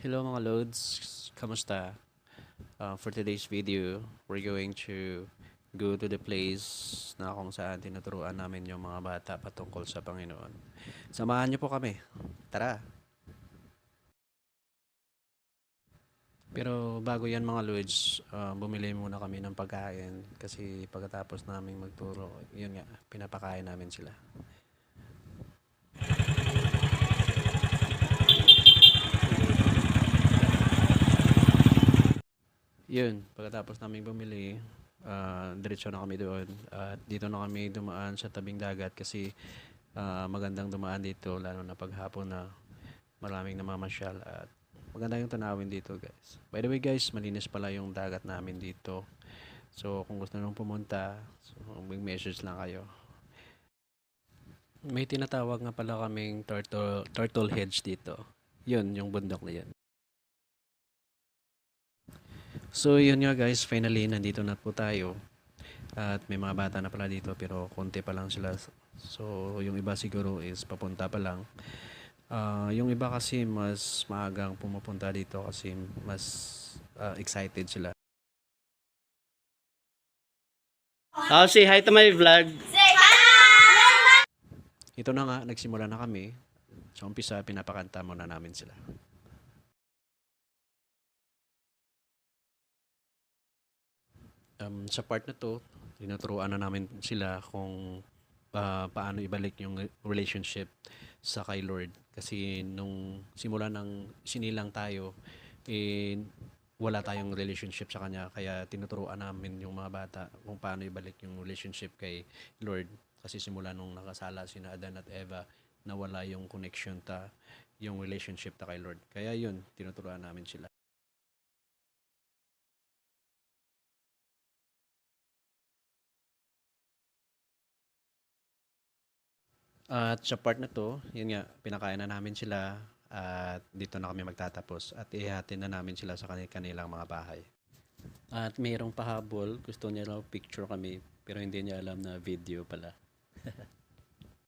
Hello mga loads, kamusta? For today's video, we're going to go to the place na kung saan tinuturuan namin yung mga bata patungkol sa Panginoon. Samahan niyo po kami. Tara! Pero bago yan mga loads, bumili muna kami ng pagkain kasi pagkatapos naming magturo, yun nga, pinapakain namin sila. Yun, pagkatapos namin bumili, diretso na kami doon. At dito na kami dumaan sa tabing dagat kasi magandang dumaan dito, lalo na paghapon na maraming namamasyal at maganda yung tanawin dito guys. By the way guys, malinis pala yung dagat namin dito. So kung gusto nyo pumunta, so, mag-message lang kayo. May tinatawag nga pala kaming turtle heads dito. Yun, yung bundok na yun. So yun nga guys, finally nandito na po tayo. At may mga bata na pala dito pero konti pa lang sila. So yung iba siguro is papunta pa lang. Yung iba kasi mas maagang pumupunta dito kasi mas excited sila. Say hi to my vlog. Ito na nga, nagsimula na kami. Sa umpisa, pinapakanta muna namin sila. Sa part na to, tinuturuan na namin sila kung paano ibalik yung relationship sa kay Lord. Kasi nung simula ng sinilang tayo, wala tayong relationship sa Kanya. Kaya tinuturuan namin yung mga bata kung paano ibalik yung relationship kay Lord. Kasi simula nung nakasala sina Adan at Eva, nawala yung connection yung relationship kay Lord. Kaya yun, tinuturuan namin sila. At sa part na to, yun nga, pinakain na namin sila at dito na kami magtatapos at ihatin na namin sila sa kanilang mga bahay. At mayroong pahabol, gusto niya raw picture kami pero hindi niya alam na video pala.